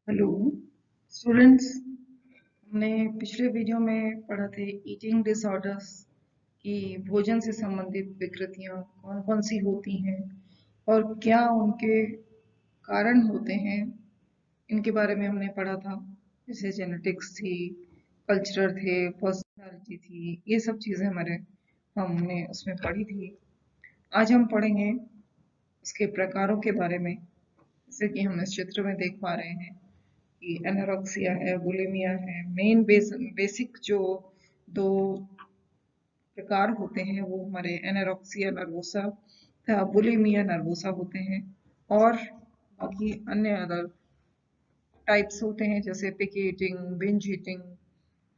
Hello students. हमने पिछले video में पढ़ा थे ईटिंग डिसऑर्डर्स की भोजन से संबंधित विकृतियां कौन कौन सी होती हैं और क्या उनके कारण होते हैं। इनके बारे में हमने पढ़ा था, जैसे जेनेटिक्स थी, कल्चरल थे, पर्सनालिटी थी, ये सब चीज़ें हमने उसमें पढ़ी थी। आज हम पढ़ेंगे उसके प्रकारों के बारे में, जैसे कि हम इस चित्र में देख पा रहे हैं कि एनोरेक्सिया है, बुलिमिया है। बेसिक जो दो प्रकार होते हैं वो हमारे एनोरेक्सिया नर्वोसा तथा बुलिमिया नर्वोसा होते हैं, और बाकी अन्य अदर टाइप्स होते हैं जैसे पिक ईटिंग, बिंज ईटिंग।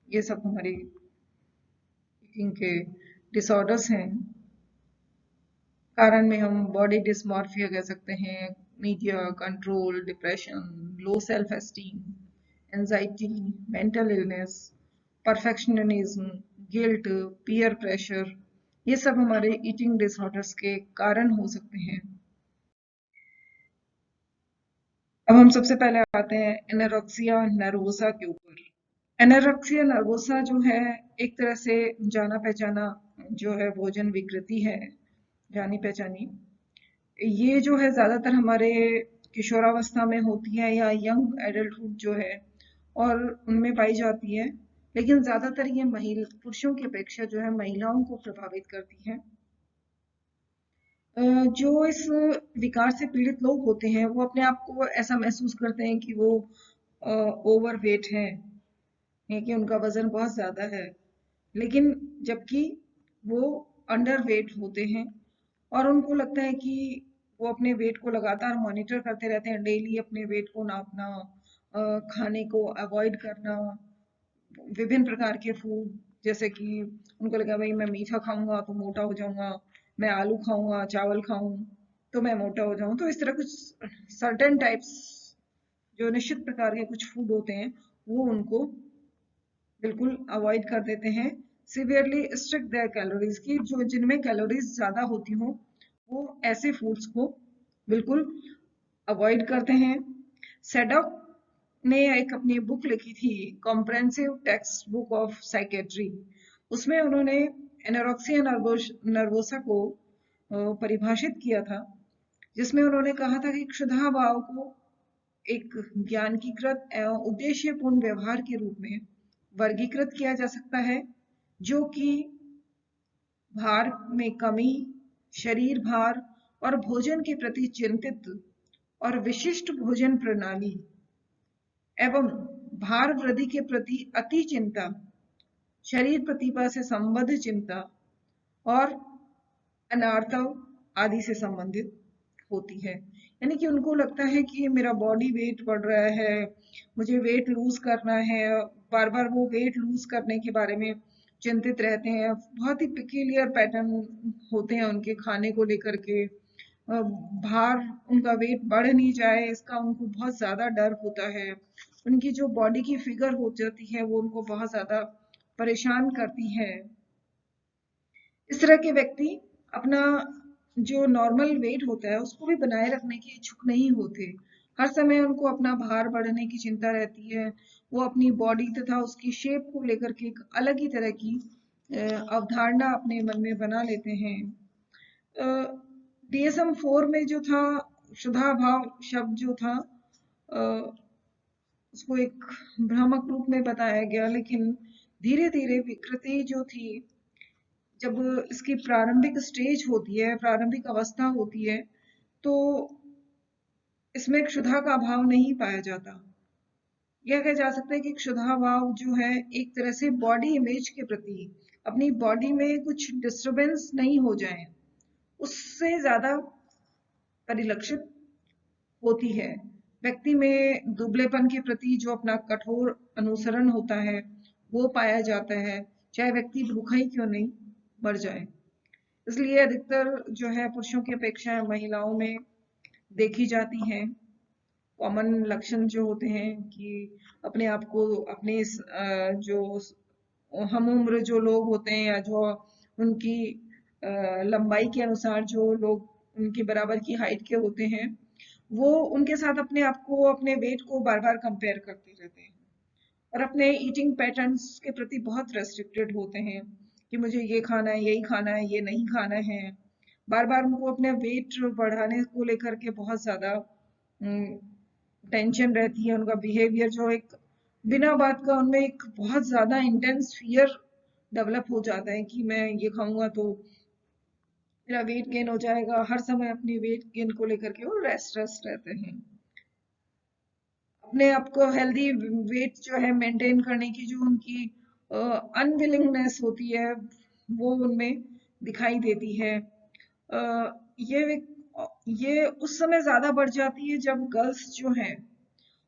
ये सब हमारी ईटिंग के डिसऑर्डर्स हैं। कारण में हम बॉडी डिस्मॉर्फिया कह सकते हैं, media control, depression, low self esteem, anxiety, mental illness, perfectionism, guilt, peer pressure, ये सब हमारे ईटिंग डिसऑर्डर्स के कारण हो सकते हैं। अब हम सबसे पहले आते हैं एनोरेक्सिया नर्वोसा के ऊपर। एनोरेक्सिया नर्वोसा जो है एक तरह से जाना पहचाना जो है भोजन विकृति है, जानी पहचानी। ये जो है ज्यादातर हमारे किशोरावस्था में होती है या यंग एडल्टहुड जो है, और उनमें पाई जाती है। लेकिन ज्यादातर ये महिला पुरुषों की अपेक्षा जो है महिलाओं को प्रभावित करती है। जो इस विकार से पीड़ित लोग होते हैं वो अपने आप को ऐसा महसूस करते हैं कि वो ओवरवेट हैं, है कि उनका वजन बहुत ज्यादा है, लेकिन जबकि वो अंडर वेट होते हैं। और उनको लगता है कि वो अपने वेट को लगातार मॉनिटर करते रहते हैं, डेली अपने वेट को नापना, खाने को अवॉइड करना, विभिन्न प्रकार के फूड, जैसे कि उनको लगा भाई मैं मीठा खाऊंगा तो मोटा हो जाऊंगा, मैं आलू खाऊंगा, चावल खाऊं तो मैं मोटा हो जाऊं। तो इस तरह कुछ सर्टेन टाइप्स, जो निश्चित प्रकार के कुछ फूड होते हैं, वो उनको बिल्कुल अवॉइड कर देते हैं। सिवियरली स्ट्रिक्ट देयर कैलोरीज की, जो जिनमें कैलोरीज ज्यादा होती हो वो ऐसे फूड्स को बिल्कुल अवॉइड करते हैं। सेडॉक ने एक अपनी बुक लिखी थी, comprehensive text book of psychiatry. उसमें उन्होंने एनोरेक्सिया नर्वोसा को परिभाषित किया था, जिसमें उन्होंने कहा था कि क्षुधा भाव को एक ज्ञानकीकृत एवं उद्देश्यपूर्ण व्यवहार के रूप में वर्गीकृत किया जा सकता है, जो कि भार में कमी, शरीर भार और भोजन के प्रति चिंतित और विशिष्ट भोजन प्रणाली एवं भार वृद्धि के प्रति अति चिंता, शरीर प्रतिभा से संबद्ध चिंता और अनार्थव आदि से संबंधित होती है। यानी कि उनको लगता है कि मेरा बॉडी वेट बढ़ रहा है, मुझे वेट लूज करना है, बार बार वो वेट लूज करने के बारे में चिंतित रहते हैं। बहुत ही पिक्यूलियर पैटर्न होते हैं उनके खाने को लेकर के। भार, उनका वेट बढ़ नहीं जाए इसका उनको बहुत ज्यादा डर होता है। उनकी जो बॉडी की फिगर हो जाती है वो उनको बहुत ज्यादा परेशान करती है। इस तरह के व्यक्ति अपना जो नॉर्मल वेट होता है उसको भी बनाए रखने की इच्छुक नहीं होते। हर समय उनको अपना भार बढ़ने की चिंता रहती है। वो अपनी बॉडी तथा उसकी शेप को लेकर के एक अलग ही तरह की अवधारणा अपने मन में बना लेते हैं। DSM-4 में जो था, क्षुधा भाव शब्द जो था, उसको एक भ्रामक रूप में बताया गया, लेकिन धीरे धीरे विकृति जो थी, जब इसकी प्रारंभिक स्टेज होती है, प्रारंभिक अवस्था होती है, तो इसमें क्षुधा का भाव नहीं पाया जाता। यह कहा जा सकता है कि क्षुधा भाव जो है एक तरह से बॉडी इमेज के प्रति, अपनी बॉडी में कुछ डिस्टरबेंस नहीं हो जाए, उससे ज्यादा परिलक्षित होती है। व्यक्ति में दुबलेपन के प्रति जो अपना कठोर अनुसरण होता है वो पाया जाता है, चाहे व्यक्ति भूखा ही क्यों नहीं मर जाए। इसलिए अधिकतर जो है पुरुषों की अपेक्षा महिलाओं में देखी जाती हैं। कॉमन लक्षण जो होते हैं कि अपने आप को अपने जो हम उम्र जो लोग होते हैं या जो उनकी लंबाई के अनुसार जो लोग उनकी बराबर की हाइट के होते हैं, वो उनके साथ अपने आप को, अपने वेट को बार बार कंपेयर करते रहते हैं और अपने ईटिंग पैटर्न्स के प्रति बहुत रेस्ट्रिक्टेड होते हैं कि मुझे ये खाना है, यही खाना है, ये नहीं खाना है। बार बार उनको अपने वेट बढ़ाने को लेकर के बहुत ज्यादा टेंशन रहती है। उनका बिहेवियर जो एक बिना बात का, उनमें एक बहुत ज्यादा इंटेंस फियर डेवलप हो जाता है कि मैं ये खाऊंगा तो मेरा वेट गेन हो जाएगा। हर समय अपनी वेट गेन को लेकर के वो रेस्टलेस रहते हैं। अपने आप को हेल्दी वेट जो है मेंटेन करने की जो उनकी अनविलिंगनेस होती है वो उनमें दिखाई देती है। ये ये उस समय ज्यादा बढ़ जाती है जब गर्ल्स जो हैं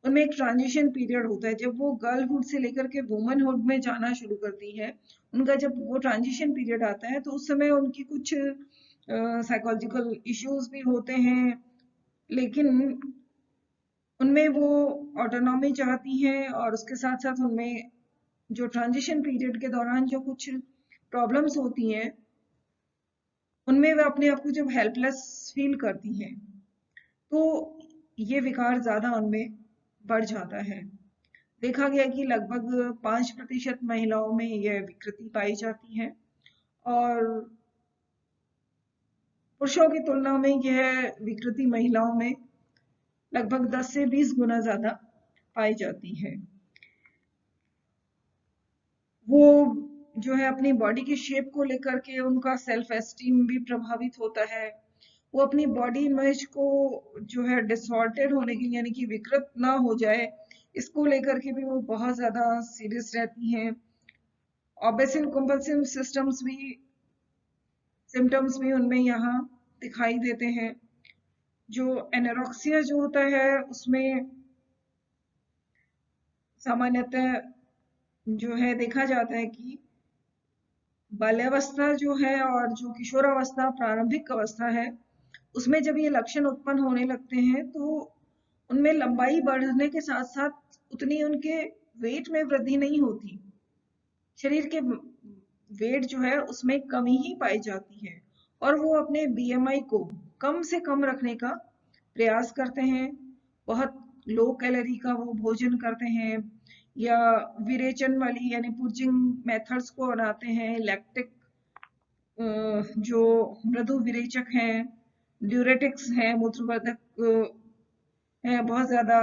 उनमें एक ट्रांजिशन पीरियड होता है। जब वो गर्लहुड से लेकर के वुमनहुड में जाना शुरू करती है, उनका जब वो ट्रांजिशन पीरियड आता है तो उस समय उनकी कुछ साइकोलॉजिकल इश्यूज भी होते हैं, लेकिन उनमें वो ऑटोनॉमी चाहती हैं और उसके साथ साथ उनमें जो ट्रांजिशन पीरियड के दौरान जो कुछ प्रॉब्लम्स होती हैं उनमें वे अपने आप को जब हेल्पलेस फील करती हैं तो ये विकार ज्यादा उनमें बढ़ जाता है। देखा गया कि लगभग 5% महिलाओं में यह विकृति पाई जाती है और पुरुषों की तुलना में यह विकृति महिलाओं में लगभग 10 से 20 गुना ज्यादा पाई जाती है। वो जो है अपनी बॉडी की शेप को लेकर के उनका सेल्फ एस्टीम भी प्रभावित होता है। वो अपनी बॉडी इमेज को जो है डिसऑर्डर्ड होने की, यानी कि विकृत ना हो जाए, इसको लेकर के भी वो बहुत ज्यादा सीरियस रहती हैं। ऑब्सेसिव कंपल्सिव सिम्टम्स भी उनमें यहाँ दिखाई देते हैं। जो एनोरेक्सिया जो होता है उसमें सामान्यतः जो है देखा जाता है कि बाल्यावस्था जो है और जो किशोरावस्था, प्रारंभिक अवस्था है, उसमें जब ये लक्षण उत्पन्न होने लगते हैं तो उनमें लंबाई बढ़ने के साथ साथ उतनी उनके वेट में वृद्धि नहीं होती। शरीर के वेट जो है उसमें कमी ही पाई जाती है और वो अपने बीएमआई को कम से कम रखने का प्रयास करते हैं। बहुत लो कैलोरी का वो भोजन करते हैं या विरेचन वाली यानी पुर्जिंग मेथड्स को बनाते हैं। लैक्टिक जो मृदु विरेचक हैं, ड्यूरेटिक्स हैं, मूत्रवर्धक है, बहुत ज्यादा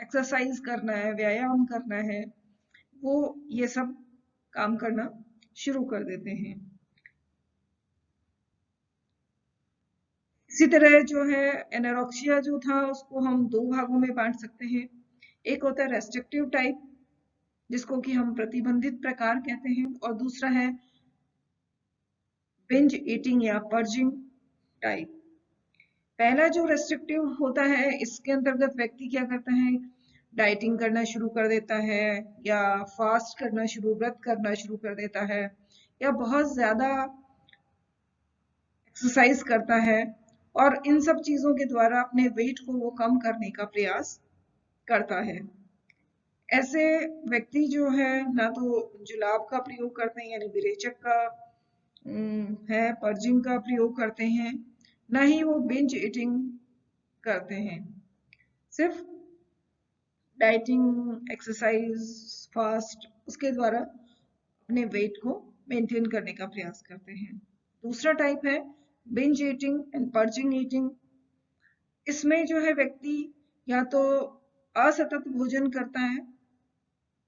एक्सरसाइज करना है, व्यायाम करना है, वो ये सब काम करना शुरू कर देते हैं। इसी तरह जो है एनोरेक्सिया जो था उसको हम दो भागों में बांट सकते हैं। एक होता है रेस्ट्रिक्टिव टाइप जिसको कि हम प्रतिबंधित प्रकार कहते हैं और दूसरा है बिंज ईटिंग या पर्जिंग टाइप। पहला जो रेस्ट्रिक्टिव होता है इसके अंतर्गत व्यक्ति क्या करता है, डाइटिंग करना शुरू कर देता है या फास्ट करना शुरू, व्रत करना शुरू कर देता है या बहुत ज्यादा एक्सरसाइज करता है और इन सब चीजों के द्वारा अपने वेट को वो कम करने का प्रयास करता है। ऐसे व्यक्ति जो है ना तो जुलाब का प्रयोग करते हैं यानी विरेचक का है, पर्जिंग का प्रयोग करते हैं, ना ही वो बिंज ईटिंग करते हैं। सिर्फ डाइटिंग, एक्सरसाइज, फास्ट उसके द्वारा अपने वेट को मेंटेन करने का प्रयास करते हैं। दूसरा टाइप है binge eating and purging eating. इसमें जो है व्यक्ति या तो असतत भोजन करता है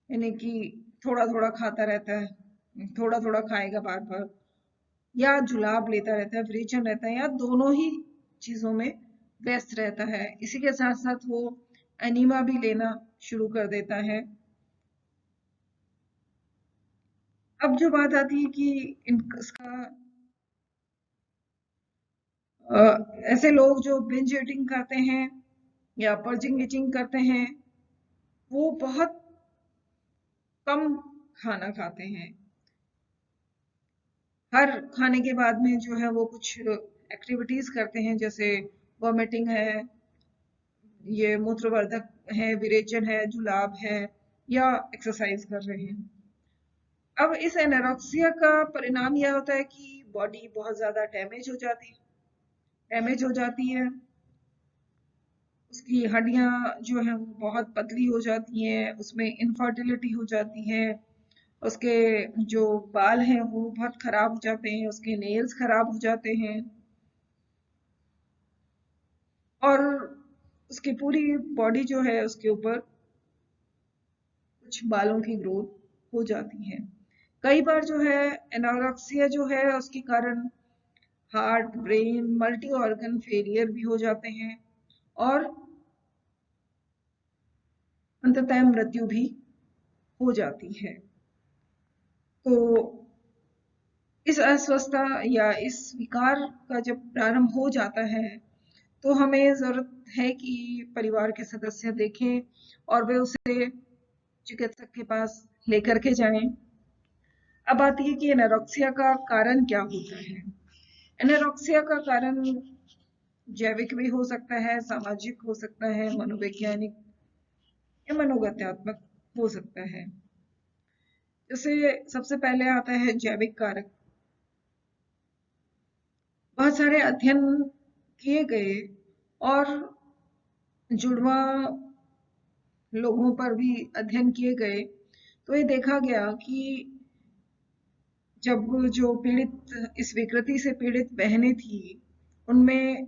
यानी कि थोड़ा थोड़ा खाता रहता है, थोड़ा थोड़ा खाएगा बार बार, या जुलाब लेता रहता है, विरेचन रहता है, या दोनों ही चीजों में व्यस्त रहता है। इसी के साथ साथ वो एनीमा भी लेना शुरू कर देता है। अब जो बात आती है कि इसका ऐसे लोग जो बिंज ईटिंग करते हैं या पर्जिंग ईटिंग करते हैं वो बहुत कम खाना खाते हैं। हर खाने के बाद में जो है वो कुछ एक्टिविटीज करते हैं, जैसे वॉमिटिंग है, ये मूत्रवर्धक है, विरेचन है, जुलाब है या एक्सरसाइज कर रहे हैं। अब इस एनोरेक्सिया का परिणाम यह होता है कि बॉडी बहुत ज्यादा डैमेज हो जाती है। डैमेज हो जाती है, उसकी हड्डियां जो है वो बहुत पतली हो जाती हैं, उसमें इनफर्टिलिटी हो जाती है, उसके जो बाल हैं वो बहुत खराब हो जाते हैं, उसके नेल्स खराब हो जाते हैं और उसकी पूरी बॉडी जो है उसके ऊपर कुछ बालों की ग्रोथ हो जाती है। कई बार जो है एनोरेक्सिया जो है उसके कारण heart, brain, multi organ failure भी हो जाते हैं और अंततः मृत्यु भी हो जाती है। तो इस अस्वस्थता या इस विकार का जब प्रारंभ हो जाता है तो हमें जरूरत है कि परिवार के सदस्य देखें और वे उसे चिकित्सक के पास लेकर के जाएं। अब आती है कि एनोरेक्सिया का कारण क्या होता है। एनोरेक्सिया का कारण जैविक भी हो सकता है, सामाजिक हो सकता है, मनोवैज्ञानिक या मनोगत्यात्मक हो सकता है। जैसे सबसे पहले आता है जैविक कारक। बहुत सारे अध्ययन किए गए और जुड़वा लोगों पर भी अध्ययन किए गए तो ये देखा गया कि जब जो पीड़ित इस विकृति से पीड़ित बहनें थी उनमें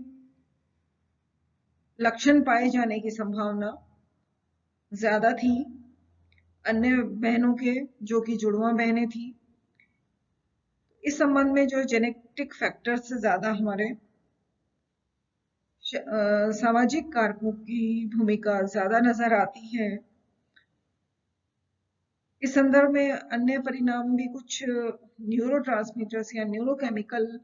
लक्षण पाए जाने की संभावना ज्यादा थी अन्य बहनों के जो कि जुड़वा बहनें थी। इस संबंध में जो जेनेटिक फैक्टर्स से ज्यादा हमारे सामाजिक कारकों की भूमिका ज्यादा नजर आती है। इस संदर्भ में अन्य परिणाम भी कुछ न्यूरोट्रांसमीटर्स या न्यूरोकेमिकल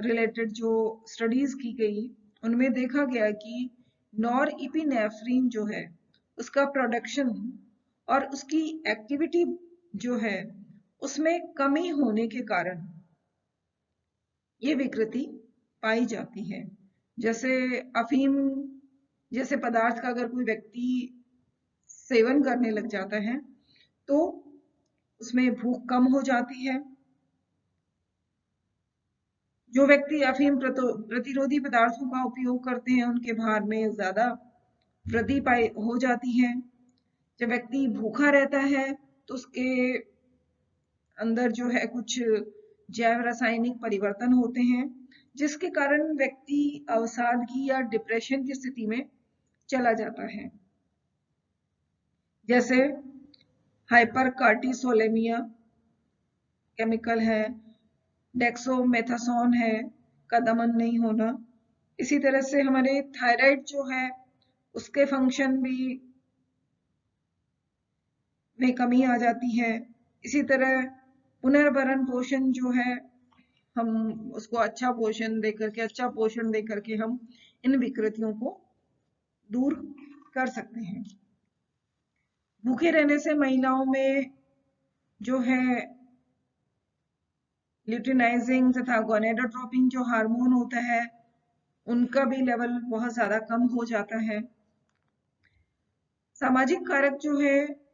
रिलेटेड जो स्टडीज की गई उनमें देखा गया कि नॉरएपिनेफ्रिन जो है उसका प्रोडक्शन और उसकी एक्टिविटी जो है उसमें कमी होने के कारण ये विकृति पाई जाती है। जैसे अफीम जैसे पदार्थ का अगर कोई व्यक्ति सेवन करने लग जाता है तो उसमें भूख कम हो जाती है। जो व्यक्ति अफीम प्रतिरोधी पदार्थों का उपयोग करते हैं उनके भार में ज्यादा वृद्धि पाई हो जाती है। जब व्यक्ति भूखा रहता है तो उसके अंदर जो है कुछ जैव रासायनिक परिवर्तन होते हैं जिसके कारण व्यक्ति अवसादगी या डिप्रेशन की स्थिति में चला जाता है। जैसे हाइपरकार्टिसोलेमिया केमिकल है, डेक्सोमेथासोन है का दमन नहीं होना। इसी तरह से हमारे थायराइड जो है उसके फंक्शन भी में कमी आ जाती है। इसी तरह पुनर्भरण पोषण जो है हम उसको अच्छा पोषण देकर के अच्छा पोषण देकर के हम इन विकृतियों को दूर कर सकते हैं। भूखे रहने से महिलाओं में जो है ल्यूटिनाइजिंग तथा गोनेडोट्रोपिन जो हार्मोन होता है उनका भी लेवल बहुत ज्यादा कम हो जाता है। सामाजिक कारक जो है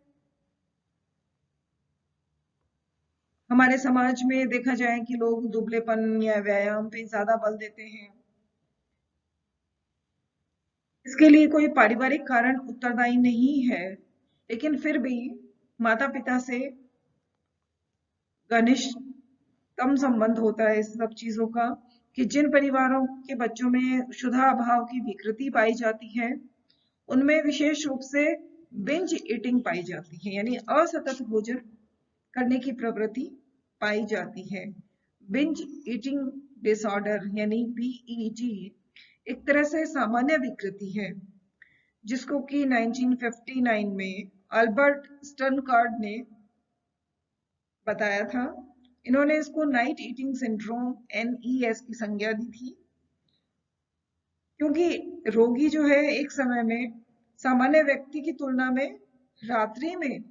हमारे समाज में देखा जाए कि लोग दुबलेपन या व्यायाम पे ज्यादा बल देते हैं। इसके लिए कोई पारिवारिक कारण उत्तरदायी नहीं है लेकिन फिर भी माता पिता से घनिष्ठतम संबंध होता है इस सब चीजों का कि जिन परिवारों के बच्चों में क्षुधा अभाव की विकृति पाई जाती है उनमें विशेष रूप से बिंज ईटिंग पाई जाती है यानी असतत भोजन करने की प्रवृत्ति पाई जाती है। बिंज ईटिंग डिसऑर्डर यानी बीईडी एक तरह से सामान्य विकृति है जिसको कि 1959 में अल्बर्ट स्टर्नकार्ड ने बताया था। इन्होंने इसको नाइट ईटिंग सिंड्रोम NES की संज्ञा दी थी क्योंकि रोगी जो है एक समय में सामान्य व्यक्ति की तुलना में रात्रि में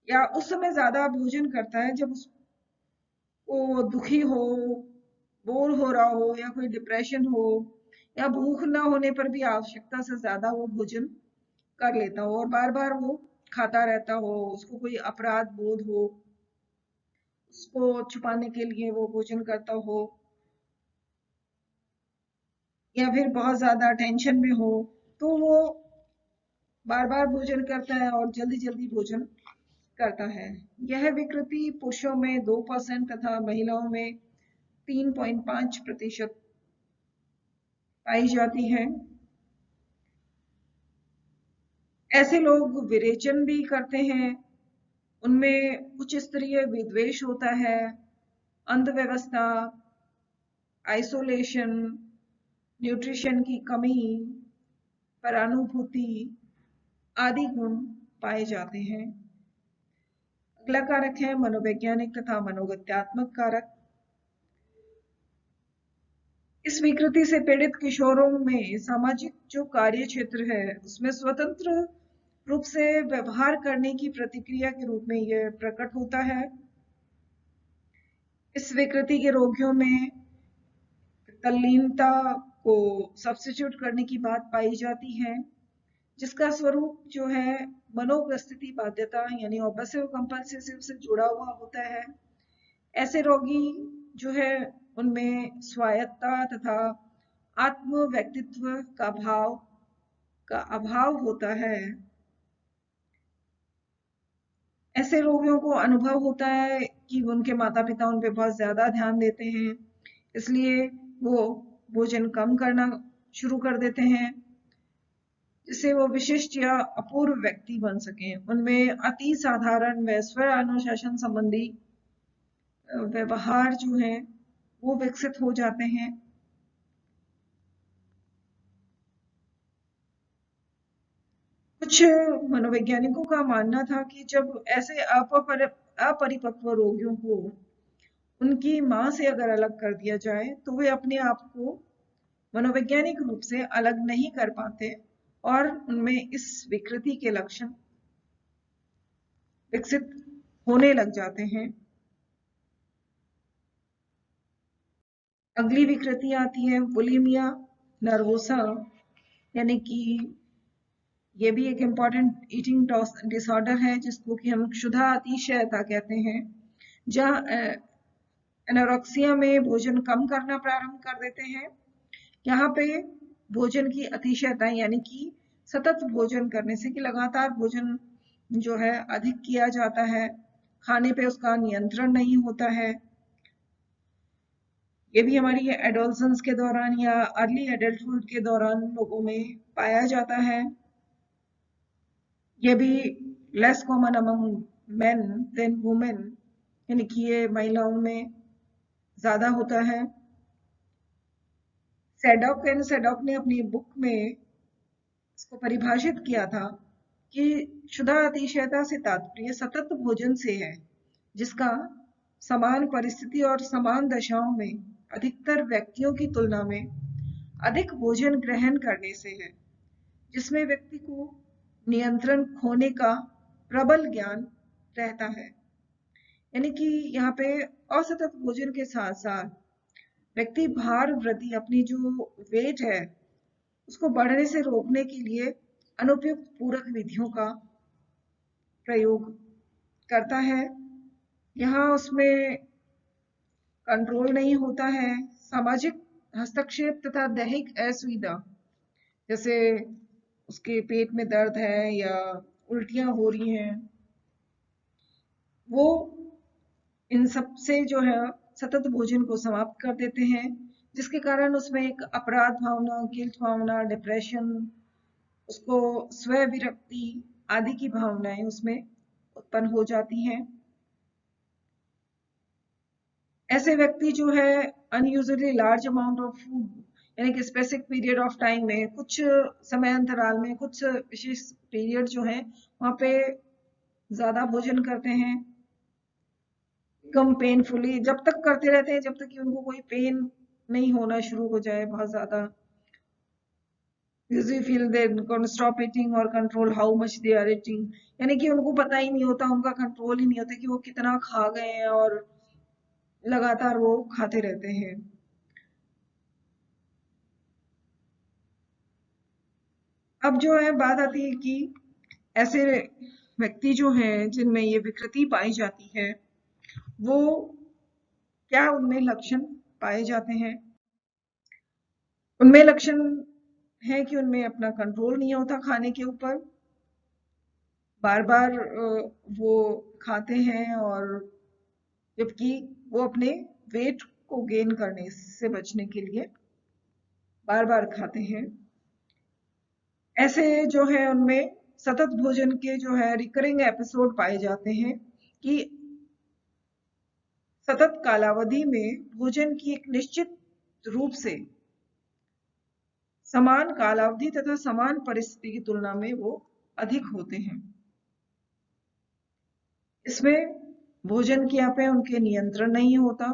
या उस समय ज्यादा भोजन करता है जब उसको दुखी हो, बोर हो रहा हो या कोई डिप्रेशन हो या भूख ना होने पर भी आवश्यकता से ज्यादा वो भोजन कर लेता हो और बार बार वो खाता रहता हो, उसको कोई अपराध बोध हो, उसको छुपाने के लिए वो भोजन करता हो। या फिर बहुत ज्यादा टेंशन में हो तो वो बार बार भोजन करता है और जल्दी जल्दी भोजन करता है। यह विकृति पुरुषों में 2% तथा महिलाओं में 3.5% पाई जाती है। ऐसे लोग विरेचन भी करते हैं, उनमें उच्च स्तरीय विद्वेष होता है, अंधव्यवस्था, आइसोलेशन, न्यूट्रिशन की कमी, परानुभूति आदि गुण पाए जाते हैं। अगला कारक है मनोवैज्ञानिक तथा मनोगत्यात्मक कारक। इस विकृति से पीड़ित किशोरों में सामाजिक जो कार्य क्षेत्र है उसमें स्वतंत्र रूप से व्यवहार करने की प्रतिक्रिया के रूप में यह प्रकट होता है। इस विकृति के रोगियों में तल्लीनता को सब्स्टिट्यूट करने की बात पाई जाती है, जिसका स्वरूप जो है मनोप्रस्थिति बाध्यता यानी ऑब्सेसिव कंपल्सिव से जुड़ा हुआ होता है। ऐसे रोगी जो है उनमें स्वायत्तता तथा आत्म व्यक्तित्व का अभाव होता है। ऐसे रोगियों को अनुभव होता है कि उनके माता पिता उन पे बहुत ज्यादा ध्यान देते हैं, इसलिए वो भोजन कम करना शुरू कर देते हैं, जिससे वो विशिष्ट या अपूर्व व्यक्ति बन सकें। उनमें अति साधारण व स्व अनुशासन संबंधी व्यवहार जो है वो विकसित हो जाते हैं। कुछ मनोवैज्ञानिकों का मानना था कि जब ऐसे अपरिपक्व रोगियों को उनकी मां से अगर अलग कर दिया जाए तो वे अपने आप को मनोवैज्ञानिक रूप से अलग नहीं कर पाते और उनमें इस विकृति के लक्षण विकसित होने लग जाते हैं। अगली विकृति आती है बुलिमिया नर्वोसा, यानी कि ये भी एक इम्पॉर्टेंट ईटिंग डिसऑर्डर है जिसको कि हम क्षुधा अतिशयता कहते हैं, जहाँ एनोरेक्सिया में भोजन कम करना प्रारंभ कर देते हैं। यहाँ पे भोजन की अतिशयता यानी कि सतत भोजन करने से कि लगातार भोजन जो है अधिक किया जाता है, खाने पे उसका नियंत्रण नहीं होता है। ये भी हमारी एडोलसेंस के दौरान या अर्ली एडल्टहुड के दौरान लोगों में पाया जाता है। ये भी less common among men than women, यानी कि ये महिलाओं में ज्यादा होता है। सैडॉक ने अपनी बुक में इसको परिभाषित किया था कि क्षुधा अतिशयता से तात्पर्य सतत भोजन से है, जिसका समान परिस्थिति और समान दशाओं में अधिकतर व्यक्तियों की तुलना में अधिक भोजन ग्रहण करने से है, जिसमें व्यक्ति को नियंत्रण खोने का प्रबल ज्ञान रहता है। यानी कि यहाँ पे असतत भोजन के साथ साथ व्यक्ति भार वृद्धि अपनी जो वेट है उसको बढ़ने से रोकने के लिए अनुपयुक्त पूरक विधियों का प्रयोग करता है। यहाँ उसमें कंट्रोल नहीं होता है। सामाजिक हस्तक्षेप तथा दैहिक असुविधा, जैसे उसके पेट में दर्द है या उल्टियां हो रही हैं, वो इन सब से जो है सतत भोजन को समाप्त कर देते हैं, जिसके कारण उसमें एक अपराध भावना, गिल्ट भावना, डिप्रेशन, उसको स्व विरक्ति आदि की भावनाएं उसमें उत्पन्न हो जाती हैं। ऐसे व्यक्ति जो है unusually large amount of food यानी कि स्पेसिफिक पीरियड ऑफ टाइम में, कुछ समय अंतराल में, कुछ विशेष पीरियड जो है वहां पे ज्यादा भोजन करते हैं कम पेनफुली, जब तक करते रहते हैं जब तक कि उनको कोई पेन नहीं होना शुरू हो जाए बहुत ज्यादा। You feel they gonna stop eating or control how much they are eating, यानी कि उनको पता ही नहीं होता, उनका कंट्रोल ही नहीं होता कि वो कितना खा गए हैं और लगातार वो खाते रहते हैं। अब जो है बात आती है कि ऐसे व्यक्ति जो हैं जिनमें ये विकृति पाई जाती है वो क्या उनमें लक्षण पाए जाते हैं। उनमें लक्षण है कि उनमें अपना कंट्रोल नहीं होता खाने के ऊपर, बार बार वो खाते हैं, और जबकि वो अपने वेट को गेन करने से बचने के लिए बार बार खाते हैं। ऐसे जो है उनमें सतत भोजन के जो है रिकरिंग एपिसोड पाए जाते हैं कि सतत कालावधि में भोजन की एक निश्चित रूप से समान कालावधि तथा समान परिस्थिति की तुलना में वो अधिक होते हैं। इसमें भोजन की यहाँ पे उनके नियंत्रण नहीं होता,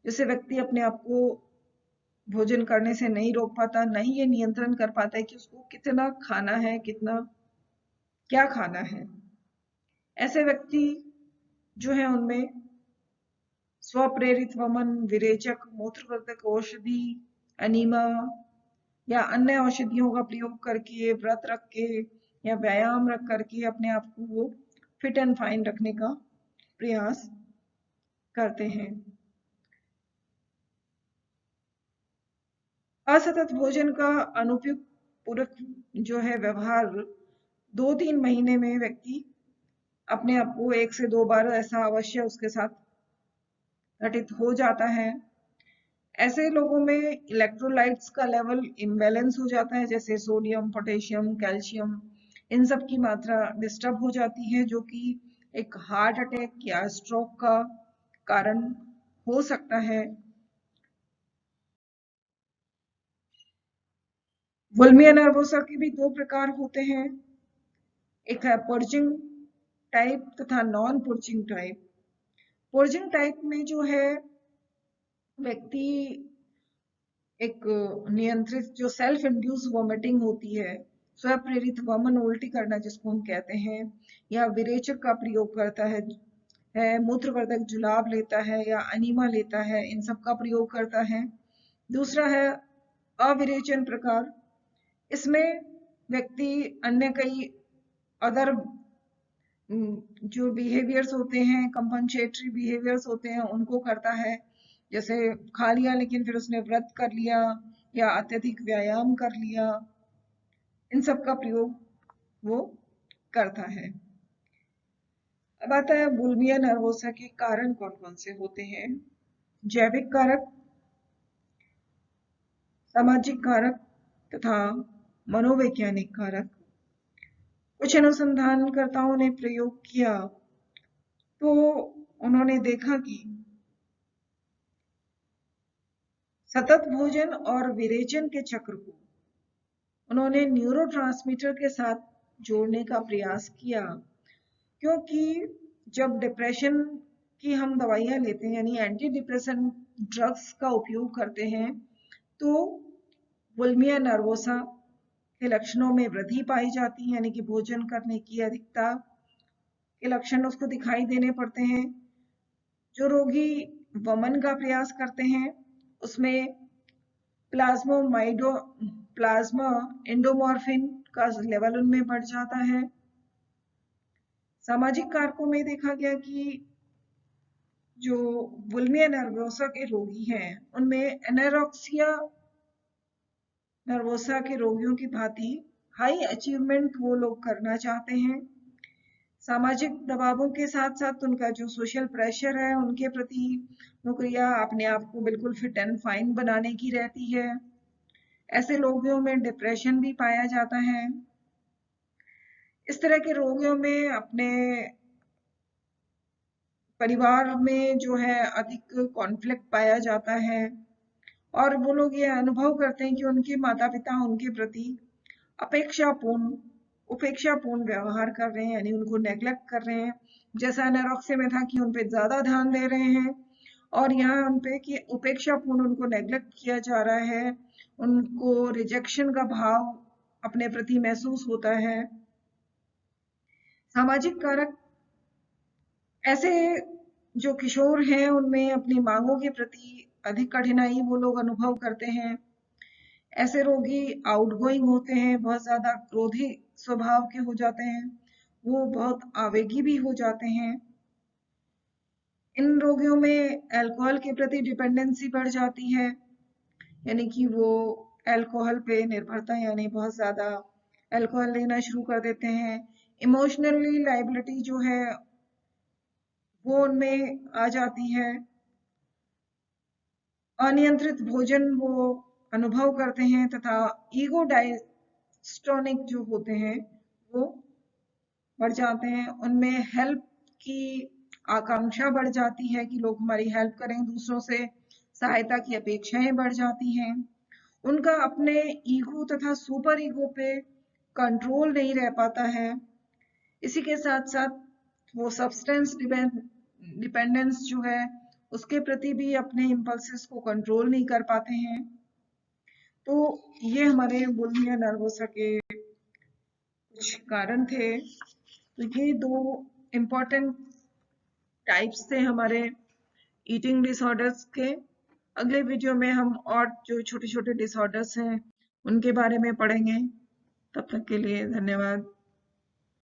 जैसे व्यक्ति अपने आप को भोजन करने से नहीं रोक पाता, नहीं ये नियंत्रण कर पाता है कि उसको कितना खाना है, कितना क्या खाना है। ऐसे व्यक्ति जो है उनमें स्वप्रेरित वमन, विरेचक, मूत्रवर्धक औषधि, अनीमा या अन्य औषधियों का प्रयोग करके, व्रत रख के या व्यायाम रख करके अपने आप को वो फिट एंड फाइन रखने का प्रयास करते हैं। असतत भोजन का अनुपयुक्त पूरक जो है व्यवहार 2-3 महीने में व्यक्ति अपने आप को 1 से 2 बार ऐसा अवश्य उसके साथ घटित हो जाता है। ऐसे लोगों में इलेक्ट्रोलाइट्स का लेवल इम्बैलेंस हो जाता है, जैसे सोडियम, पोटेशियम, कैल्शियम, इन सब की मात्रा डिस्टर्ब हो जाती है, जो कि एक हार्ट अटैक या स्ट्रोक का कारण हो सकता है। वुल्मिया नर्वोसा के भी 2 प्रकार होते हैं, एक है पर्चिंग टाइप तथा non perching type. Perching type में जो है व्यक्ति एक नियंत्रित जो सेल्फ इंड्यूस वॉमिटिंग होती है, स्वप्रेरित वमन, उल्टी करना जिसको हम कहते हैं, या विरेचक का प्रयोग करता है मूत्रवर्धक जुलाब लेता है या अनीमा लेता है, इन सब का प्रयोग करता है। दूसरा है अविरेचन प्रकार। इसमें व्यक्ति अन्य कई अदर जो बिहेवियर्स होते हैं, कंपनसेटरी बिहेवियर्स होते हैं, उनको करता है, जैसे खा लिया लेकिन फिर उसने व्रत कर लिया या अत्यधिक व्यायाम कर लिया, इन सब का प्रयोग वो करता है। अब आता है बुलिमिया नर्वोसा के कारण कौन कौन से होते हैं। जैविक कारक, सामाजिक कारक तथा मनोवैज्ञानिक कारक। कुछ अनुसंधानकर्ताओं ने प्रयोग किया तो उन्होंने देखा कि सतत भोजन और विरेचन के चक्र को उन्होंने न्यूरोट्रांसमीटर के साथ जोड़ने का प्रयास किया, क्योंकि जब डिप्रेशन की हम दवाइयां लेते हैं, यानी एंटी डिप्रेशन ड्रग्स का उपयोग करते हैं, तो बुलिमिया नर्वोसा के लक्षणों में वृद्धि पाई जाती है, यानी कि भोजन करने की अधिकता के लक्षण उसको दिखाई देने पड़ते हैं। जो रोगी वमन का प्रयास करते हैं उसमें प्लाज्मा एंडोमॉर्फिन का लेवल उनमें बढ़ जाता है। सामाजिक कारकों में देखा गया कि जो बुलिमिया नर्वोसा के रोगी हैं उनमें एनोरेक्सिया नर्वोसा के रोगियों की भांति हाई अचीवमेंट वो लोग करना चाहते हैं। सामाजिक दबावों के साथ साथ उनका जो सोशल प्रेशर है उनके प्रति नौकरियां अपने आप को बिल्कुल फिट एंड फाइन बनाने की रहती है। ऐसे रोगियों में डिप्रेशन भी पाया जाता है। इस तरह के रोगियों में अपने परिवार में जो है अधिक कॉन्फ्लिक्ट पाया जाता है, और वो लोग ये अनुभव करते हैं कि उनके माता पिता उनके प्रति उपेक्षापूर्ण व्यवहार कर रहे हैं, यानी उनको नेग्लेक्ट कर रहे हैं। जैसा एनोरेक्सिया में था कि उन पे ज्यादा ध्यान दे रहे हैं, और यहाँ उन पे कि उपेक्षापूर्ण उनको नेग्लेक्ट किया जा रहा है, उनको रिजेक्शन का भाव अपने प्रति महसूस होता है। सामाजिक कारक, ऐसे जो किशोर हैं उनमें अपनी मांगों के प्रति अधिक कठिनाई वो लोग अनुभव करते हैं। ऐसे रोगी आउटगोइंग होते हैं, बहुत ज्यादा क्रोधी स्वभाव के हो जाते हैं, वो बहुत आवेगी भी हो जाते हैं। इन रोगियों में अल्कोहल के प्रति डिपेंडेंसी बढ़ जाती है, यानी कि वो अल्कोहल पे निर्भरता, यानी बहुत ज़्यादा अल्कोहल लेना शुरू कर देते हैं। इमोशनली लाइबिलिटी जो है वो उनमें आ जाती है। अनियंत्रित भोजन वो अनुभव करते हैं तथा ईगो डायस्टोनिक जो होते हैं वो बढ़ जाते हैं। उनमें हेल्प की आकांक्षा बढ़ जाती है कि लोग हमारी हेल्प करें, दूसरों से सहायता की अपेक्षाएं बढ़ जाती हैं। उनका अपने ईगो तथा सुपर ईगो पे कंट्रोल नहीं रह पाता है। इसी के साथ साथ वो सब्सटेंस डिपेंडेंस जो है उसके प्रति भी अपने इम्पल्सेस को कंट्रोल नहीं कर पाते हैं। तो ये हमारे बुलिमिया नर्वोसा के कुछ कारण थे। तो ये दो इम्पोर्टेंट टाइप्स थे हमारे ईटिंग डिसऑर्डर्स के। अगले वीडियो में हम और जो छोटे छोटे डिसऑर्डर्स हैं उनके बारे में पढ़ेंगे। तब तक के लिए धन्यवाद।